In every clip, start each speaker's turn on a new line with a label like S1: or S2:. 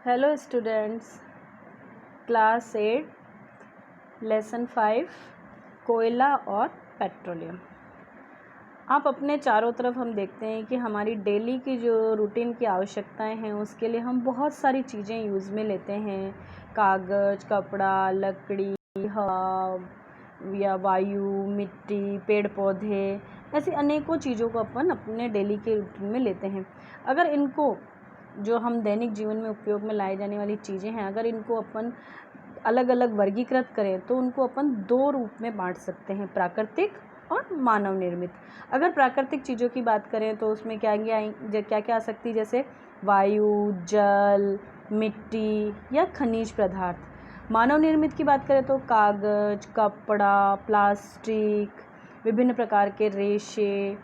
S1: Hello students, class 8 lesson 5 कोयला और petroleum. आप अपने चारों तरफ हम देखते हैं कि हमारी डेली की जो रूटीन की आवश्यकताएं हैं उसके लिए हम बहुत सारी चीज़ें यूज़ में लेते हैं। कागज़, कपड़ा, लकड़ी, हवा या वायु, मिट्टी, पेड़ पौधे, ऐसी अनेकों चीज़ों को अपन अपने डेली के रूटीन में लेते हैं। अगर इनको जो हम दैनिक जीवन में उपयोग में लाई जाने वाली चीज़ें हैं, अगर इनको अपन अलग अलग वर्गीकृत करें तो उनको अपन दो रूप में बांट सकते हैं, प्राकृतिक और मानव निर्मित। अगर प्राकृतिक चीज़ों की बात करें तो उसमें क्या क्या आ सकती है, जैसे वायु, जल, मिट्टी या खनिज पदार्थ। मानव निर्मित की बात करें तो कागज़, कपड़ा, प्लास्टिक, विभिन्न प्रकार के रेशे,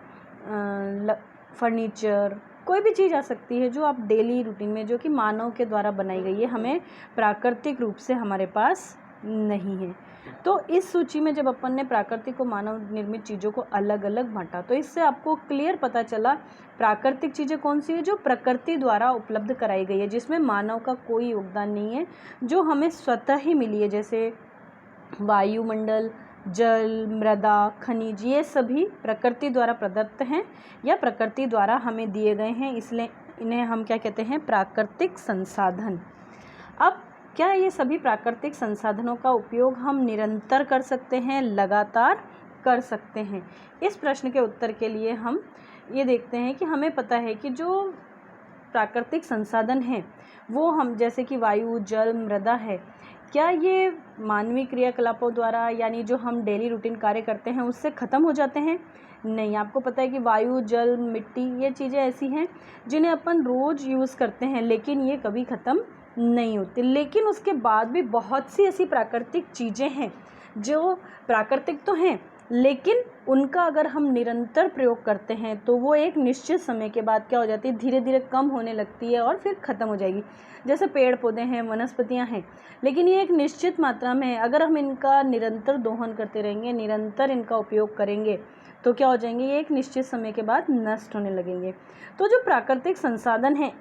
S1: फर्नीचर, कोई भी चीज़ आ सकती है जो आप डेली रूटीन में, जो कि मानव के द्वारा बनाई गई है, हमें प्राकृतिक रूप से हमारे पास नहीं है। तो इस सूची में जब अपन ने प्राकृतिक और मानव निर्मित चीज़ों को अलग अलग बांटा तो इससे आपको क्लियर पता चला प्राकृतिक चीज़ें कौन सी है जो प्रकृति द्वारा उपलब्ध कराई गई है, जिसमें मानव का कोई योगदान नहीं है, जो हमें स्वतः ही मिली है, जैसे वायुमंडल, जल, मृदा, खनिज, ये सभी प्रकृति द्वारा प्रदत्त हैं या प्रकृति द्वारा हमें दिए गए हैं, इसलिए इन्हें हम क्या कहते हैं, प्राकृतिक संसाधन। अब क्या ये सभी प्राकृतिक संसाधनों का उपयोग हम निरंतर कर सकते हैं, लगातार कर सकते हैं? इस प्रश्न के उत्तर के लिए हम ये देखते हैं कि हमें पता है कि जो प्राकृतिक संसाधन हैं वो हम, जैसे कि वायु, जल, मृदा है, क्या ये मानवीय क्रियाकलापों द्वारा, यानी जो हम डेली रूटीन कार्य करते हैं उससे ख़त्म हो जाते हैं? नहीं। आपको पता है कि वायु, जल, मिट्टी, ये चीज़ें ऐसी हैं जिन्हें अपन रोज़ यूज़ करते हैं लेकिन ये कभी ख़त्म नहीं होती। लेकिन उसके बाद भी बहुत सी ऐसी प्राकृतिक चीज़ें हैं जो प्राकृतिक तो हैं लेकिन उनका अगर हम निरंतर प्रयोग करते हैं तो वो एक निश्चित समय के बाद क्या हो जाती है, धीरे धीरे कम होने लगती है और फिर ख़त्म हो जाएगी। जैसे पेड़ पौधे हैं, वनस्पतियां हैं, लेकिन ये एक निश्चित मात्रा में है। अगर हम इनका निरंतर दोहन करते रहेंगे, निरंतर इनका उपयोग करेंगे तो क्या हो जाएंगे, ये एक निश्चित समय के बाद नष्ट होने लगेंगे। तो जो प्राकृतिक संसाधन हैं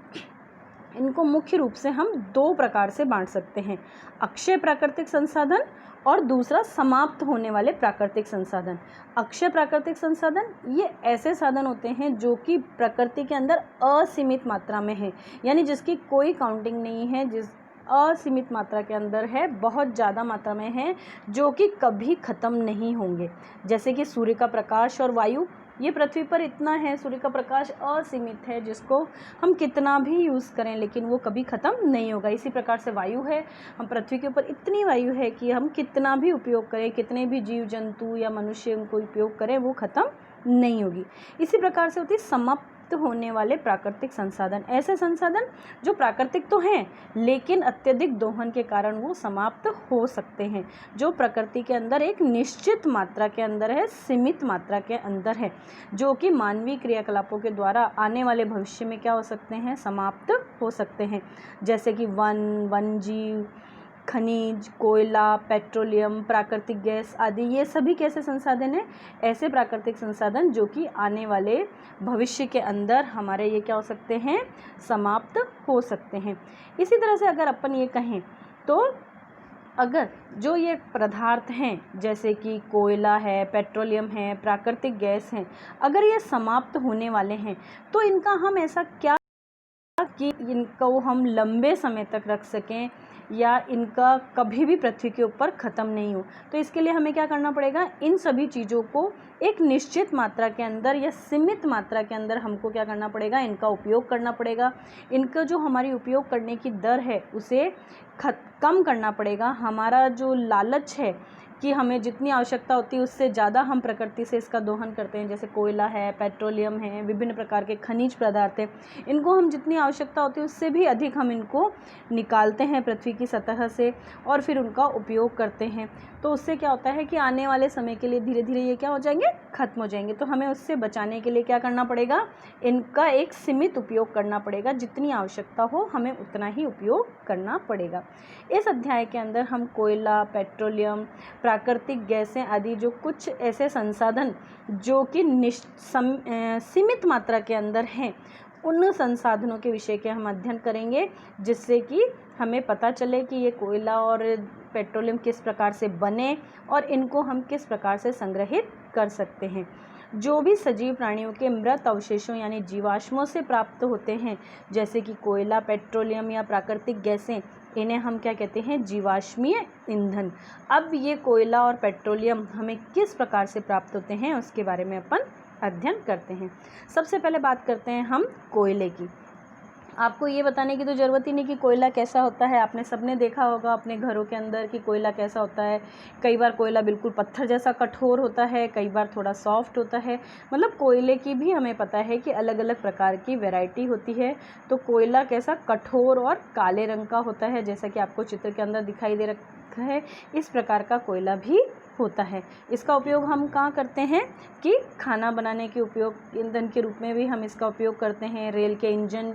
S1: इनको मुख्य रूप से हम दो प्रकार से बांट सकते हैं, अक्षय प्राकृतिक संसाधन और दूसरा समाप्त होने वाले प्राकृतिक संसाधन। अक्षय प्राकृतिक संसाधन ये ऐसे साधन होते हैं जो कि प्रकृति के अंदर असीमित मात्रा में है, यानी जिसकी कोई काउंटिंग नहीं है, जिस असीमित मात्रा के अंदर है, बहुत ज़्यादा मात्रा में है, जो कि कभी ख़त्म नहीं होंगे। जैसे कि सूर्य का प्रकाश और वायु, ये पृथ्वी पर इतना है, सूर्य का प्रकाश असीमित है, जिसको हम कितना भी यूज़ करें लेकिन वो कभी ख़त्म नहीं होगा। इसी प्रकार से वायु है, हम पृथ्वी के ऊपर इतनी वायु है कि हम कितना भी उपयोग करें, कितने भी जीव जंतु या मनुष्य उनको उपयोग करें, वो ख़त्म नहीं होगी। इसी प्रकार से होती है समाप्त होने वाले प्राकृतिक संसाधन, ऐसे संसाधन जो प्राकृतिक तो हैं लेकिन अत्यधिक दोहन के कारण वो समाप्त हो सकते हैं, जो प्रकृति के अंदर एक निश्चित मात्रा के अंदर है, सीमित मात्रा के अंदर है, जो कि मानवीय क्रियाकलापों के द्वारा आने वाले भविष्य में क्या हो सकते हैं, समाप्त हो सकते हैं। जैसे कि वन्यजीव, खनिज, कोयला, पेट्रोलियम, प्राकृतिक गैस आदि, ये सभी कैसे संसाधन हैं, ऐसे प्राकृतिक संसाधन जो कि आने वाले भविष्य के अंदर हमारे ये क्या हो सकते हैं, समाप्त हो सकते हैं। इसी तरह से अगर अपन ये कहें तो अगर जो ये पदार्थ हैं जैसे कि कोयला है, पेट्रोलियम है, प्राकृतिक गैस हैं, अगर ये समाप्त होने वाले हैं तो इनका हम ऐसा क्या कि इनको हम लंबे समय तक रख सकें या इनका कभी भी पृथ्वी के ऊपर ख़त्म नहीं हो। तो इसके लिए हमें क्या करना पड़ेगा, इन सभी चीज़ों को एक निश्चित मात्रा के अंदर या सीमित मात्रा के अंदर हमको क्या करना पड़ेगा, इनका उपयोग करना पड़ेगा। इनका जो हमारी उपयोग करने की दर है उसे कम करना पड़ेगा। हमारा जो लालच है कि हमें जितनी आवश्यकता होती है उससे ज़्यादा हम प्रकृति से इसका दोहन करते हैं, जैसे कोयला है, पेट्रोलियम है, विभिन्न प्रकार के खनिज पदार्थ हैं, इनको हम जितनी आवश्यकता होती है उससे भी अधिक हम इनको निकालते हैं पृथ्वी की सतह से और फिर उनका उपयोग करते हैं। तो उससे क्या होता है कि आने वाले समय के लिए धीरे धीरे ये क्या हो जाएंगे, ख़त्म हो जाएंगे। तो हमें उससे बचाने के लिए क्या करना पड़ेगा, इनका एक सीमित उपयोग करना पड़ेगा, जितनी आवश्यकता हो हमें उतना ही उपयोग करना पड़ेगा। इस अध्याय के अंदर हम कोयला, पेट्रोलियम, प्राकृतिक गैसें आदि, जो कुछ ऐसे संसाधन जो कि सीमित मात्रा के अंदर हैं, उन संसाधनों के विषय के हम अध्ययन करेंगे, जिससे कि हमें पता चले कि ये कोयला और पेट्रोलियम किस प्रकार से बने और इनको हम किस प्रकार से संग्रहित कर सकते हैं। जो भी सजीव प्राणियों के मृत अवशेषों यानी जीवाश्मों से प्राप्त होते हैं, जैसे कि कोयला, पेट्रोलियम या प्राकृतिक गैसें, इन्हें हम क्या कहते हैं? जीवाश्मीय ईंधन। अब ये कोयला और पेट्रोलियम हमें किस प्रकार से प्राप्त होते हैं उसके बारे में अपन अध्ययन करते हैं। सबसे पहले बात करते हैं हम कोयले की। आपको ये बताने की तो ज़रूरत ही नहीं कि कोयला कैसा होता है। आपने सबने देखा होगा अपने घरों के अंदर कि कोयला कैसा होता है। कई बार कोयला बिल्कुल पत्थर जैसा कठोर होता है, कई बार थोड़ा सॉफ्ट होता है। मतलब कोयले की भी हमें पता है कि अलग अलग प्रकार की वैरायटी होती है। तो कोयला कैसा खार और काले रंग का होता है, जैसा कि आपको चित्र के अंदर दिखाई दे रखा है। इस प्रकार का कोयला भी होता है। इसका उपयोग हम कहाँ करते हैं कि खाना बनाने के उपयोग ईंधन के रूप में भी हम इसका उपयोग करते हैं। रेल के इंजन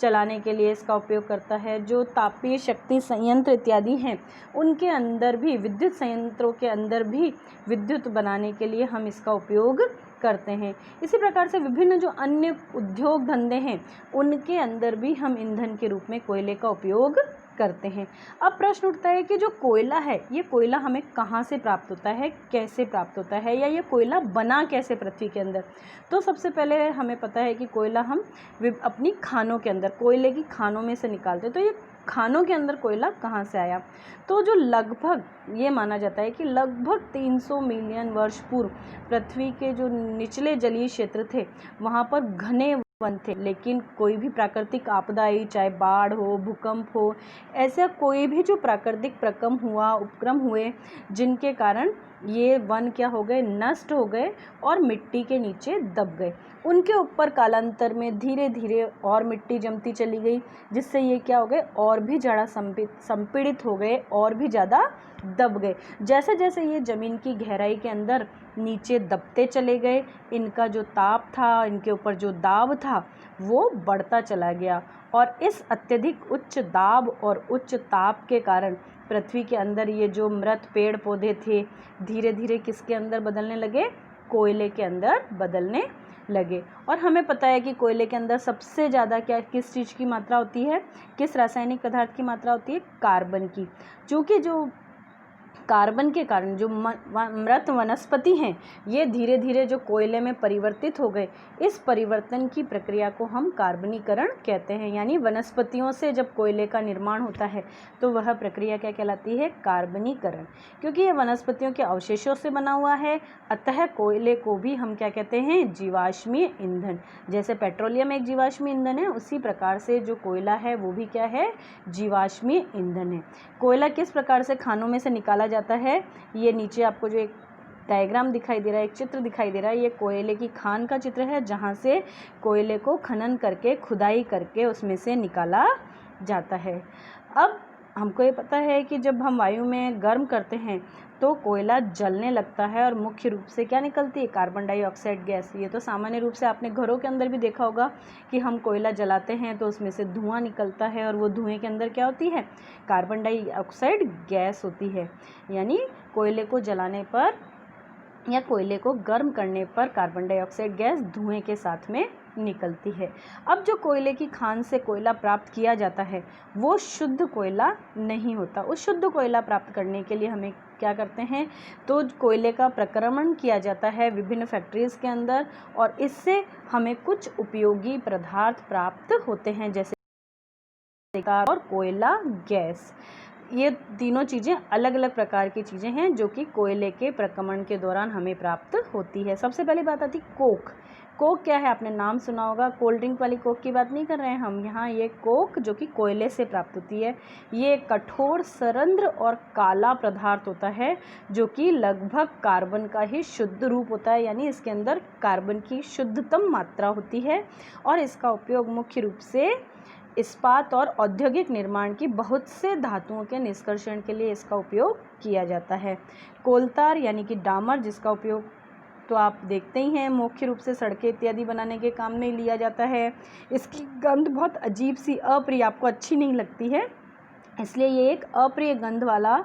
S1: चलाने के लिए इसका उपयोग करता है। जो तापीय शक्ति संयंत्र इत्यादि हैं, उनके अंदर भी, विद्युत संयंत्रों के अंदर भी विद्युत बनाने के लिए हम इसका उपयोग करते हैं। इसी प्रकार से विभिन्न जो अन्य उद्योग धंधे हैं, उनके अंदर भी हम ईंधन के रूप में कोयले का उपयोग करते हैं। अब प्रश्न उठता है कि जो कोयला है, ये कोयला हमें कहाँ से प्राप्त होता है, कैसे प्राप्त होता है, या ये कोयला बना कैसे पृथ्वी के अंदर? तो सबसे पहले हमें पता है कि कोयला हम अपनी खानों के अंदर, कोयले की खानों में से निकालते हैं। तो ये खानों के अंदर कोयला कहाँ से आया? तो जो लगभग ये माना जाता है कि लगभग 300 मिलियन वर्ष पूर्व पृथ्वी के जो निचले जलीय क्षेत्र थे, वहाँ पर घने वन थे, लेकिन कोई भी प्राकृतिक आपदा आई, चाहे बाढ़ हो, भूकंप हो, ऐसा कोई भी जो प्राकृतिक उपक्रम हुए, जिनके कारण ये वन क्या हो गए? नष्ट हो गए और मिट्टी के नीचे दब गए। उनके ऊपर कालांतर में धीरे धीरे और मिट्टी जमती चली गई, जिससे ये क्या हो गए? और भी ज़्यादा संपीड़ित हो गए और भी ज़्यादा दब गए। जैसे जैसे ये ज़मीन की गहराई के अंदर नीचे दबते चले गए, इनका जो ताप था, इनके ऊपर जो दाब था, वो बढ़ता चला गया। और इस अत्यधिक उच्च दाब और उच्च ताप के कारण पृथ्वी के अंदर ये जो मृत पेड़ पौधे थे, धीरे धीरे किसके अंदर बदलने लगे? कोयले के अंदर बदलने लगे। और हमें पता है कि कोयले के अंदर सबसे ज़्यादा किस चीज़ की मात्रा होती है? किस रासायनिक पदार्थ की मात्रा होती है? कार्बन की। क्योंकि जो कार्बन के कारण जो मृत वनस्पति हैं, ये धीरे धीरे जो कोयले में परिवर्तित हो गए, इस परिवर्तन की प्रक्रिया को हम कार्बनीकरण कहते हैं। यानी वनस्पतियों से जब कोयले का निर्माण होता है, तो वह प्रक्रिया क्या कहलाती है? कार्बनीकरण। क्योंकि ये वनस्पतियों के अवशेषों से बना हुआ है, अतः कोयले को भी हम क्या कहते हैं? जीवाश्मीय ईंधन। जैसे पेट्रोलियम एक जीवाश्मीय ईंधन है, उसी प्रकार से जो कोयला है वो भी क्या है? जीवाश्मीय ईंधन है। कोयला किस प्रकार से खानों में से निकाला जाता है? ये नीचे आपको जो एक डायग्राम दिखाई दे रहा है, एक चित्र दिखाई दे रहा है, ये कोयले की खान का चित्र है, जहाँ से कोयले को खनन करके, खुदाई करके उसमें से निकाला जाता है। अब हमको ये पता है कि जब हम वायु में गर्म करते हैं तो कोयला जलने लगता है और मुख्य रूप से क्या निकलती है? Carbon dioxide gas. ये तो सामान्य रूप से आपने घरों के अंदर भी देखा होगा कि हम कोयला जलाते हैं तो उसमें से धुआं निकलता है, और वो धुएं के अंदर क्या होती है? कार्बन डाइऑक्साइड गैस होती है। यानी कोयले को जलाने पर या कोयले को गर्म करने पर कार्बन डाइऑक्साइड गैस धुएं के साथ में निकलती है। अब जो कोयले की खान से कोयला प्राप्त किया जाता है, वो शुद्ध कोयला नहीं होता। उस शुद्ध कोयला प्राप्त करने के लिए हमें क्या करते हैं? तो कोयले का प्रक्रमण किया जाता है विभिन्न फैक्ट्रीज़ के अंदर, और इससे हमें कुछ उपयोगी पदार्थ प्राप्त होते हैं, जैसे और कोयला गैस। ये तीनों चीज़ें अलग अलग प्रकार की चीज़ें हैं जो कि कोयले के प्रक्रमण के दौरान हमें प्राप्त होती है। सबसे पहली बात आती कोक। कोक क्या है? आपने नाम सुना होगा। कोल्ड ड्रिंक वाली कोक की बात नहीं कर रहे हैं हम यहाँ। ये कोक जो कि कोयले से प्राप्त होती है, ये कठोर सरंध्र और काला पदार्थ होता है, जो कि लगभग कार्बन का ही शुद्ध रूप होता है। यानी इसके अंदर कार्बन की शुद्धतम मात्रा होती है, और इसका उपयोग मुख्य रूप से इस्पात और औद्योगिक निर्माण की बहुत से धातुओं के निष्कर्षण के लिए इसका उपयोग किया जाता है। कोलतार यानी कि डामर, जिसका उपयोग तो आप देखते ही हैं, मुख्य रूप से सड़कें इत्यादि बनाने के काम में लिया जाता है। इसकी गंध बहुत अजीब सी, अप्रिय, आपको अच्छी नहीं लगती है, इसलिए ये एक अप्रिय गंध वाला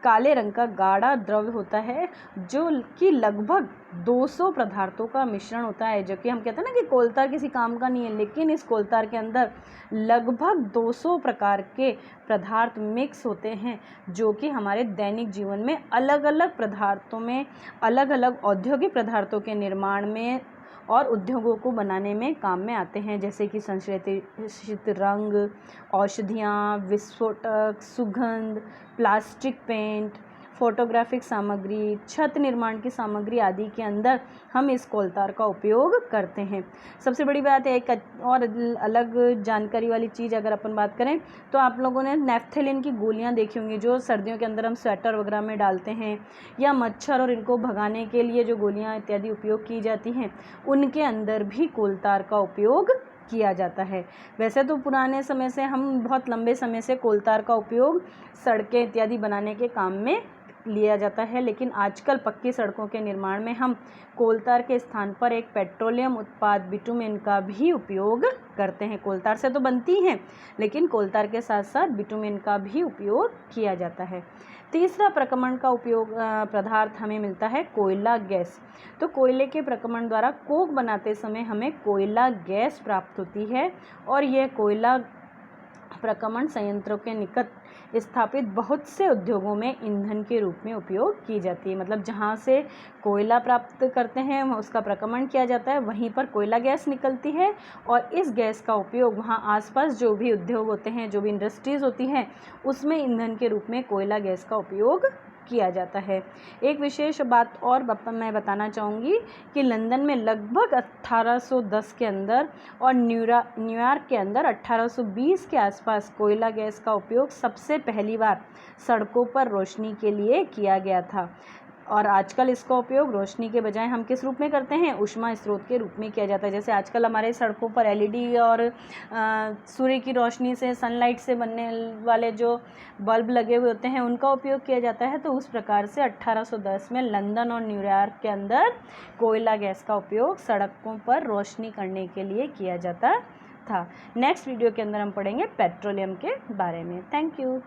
S1: काले रंग का गाढ़ा द्रव्य होता है, जो कि लगभग 200 पदार्थों का मिश्रण होता है। जो कि हम कहते हैं ना कि कोलतार किसी काम का नहीं है, लेकिन इस कोलतार के अंदर लगभग 200 प्रकार के पदार्थ मिक्स होते हैं, जो कि हमारे दैनिक जीवन में अलग अलग पदार्थों में, अलग अलग औद्योगिक पदार्थों के निर्माण में और उद्योगों को बनाने में काम में आते हैं, जैसे कि संश्लेषित रंग, औषधियाँ, विस्फोटक, सुगंध, प्लास्टिक पेंट, फोटोग्राफिक सामग्री, छत निर्माण की सामग्री आदि के अंदर हम इस कोलतार का उपयोग करते हैं। सबसे बड़ी बात है, एक और अलग जानकारी वाली चीज़ अगर अपन बात करें तो आप लोगों ने नेफ्थेलिन की गोलियां देखी होंगी, जो सर्दियों के अंदर हम स्वेटर वगैरह में डालते हैं, या मच्छर और इनको भगाने के लिए जो गोलियां इत्यादि उपयोग की जाती हैं, उनके अंदर भी कोलतार का उपयोग किया जाता है। वैसे तो पुराने समय से, हम बहुत लंबे समय से कोलतार का उपयोग सड़कें इत्यादि बनाने के काम में लिया जाता है, लेकिन आजकल पक्की सड़कों के निर्माण में हम कोलतार के स्थान पर एक पेट्रोलियम उत्पाद बिटुमेन का भी उपयोग करते हैं। कोलतार से तो बनती हैं, लेकिन कोलतार के साथ साथ बिटुमेन का भी उपयोग किया जाता है। तीसरा प्रक्रमण का उपयोग पदार्थ हमें मिलता है कोयला गैस। तो कोयले के प्रक्रमण द्वारा कोक बनाते समय हमें कोयला गैस प्राप्त होती है, और यह कोयला प्रक्रमण संयंत्रों के निकट स्थापित बहुत से उद्योगों में ईंधन के रूप में उपयोग की जाती है। मतलब जहाँ से कोयला प्राप्त करते हैं उसका प्रक्रमण किया जाता है, वहीं पर कोयला गैस निकलती है, और इस गैस का उपयोग वहाँ आसपास जो भी उद्योग होते हैं, जो भी इंडस्ट्रीज़ होती हैं, उसमें ईंधन के रूप में कोयला गैस का उपयोग किया जाता है। एक विशेष बात और मैं बताना चाहूँगी कि लंदन में लगभग 1810 के अंदर और न्यूयॉर्क के अंदर 1820 के आसपास कोयला गैस का उपयोग सबसे पहली बार सड़कों पर रोशनी के लिए किया गया था। और आजकल इसका उपयोग रोशनी के बजाय हम किस रूप में करते हैं? ऊष्मा स्रोत के रूप में किया जाता है। जैसे आजकल हमारे सड़कों पर एलईडी और सूर्य की रोशनी से, सनलाइट से बनने वाले जो बल्ब लगे हुए होते हैं, उनका उपयोग किया जाता है। तो उस प्रकार से 1810 में लंदन और न्यूयॉर्क के अंदर कोयला गैस का उपयोग सड़कों पर रोशनी करने के लिए किया जाता था। नेक्स्ट वीडियो के अंदर हम पढ़ेंगे पेट्रोलियम के बारे में। Thank you.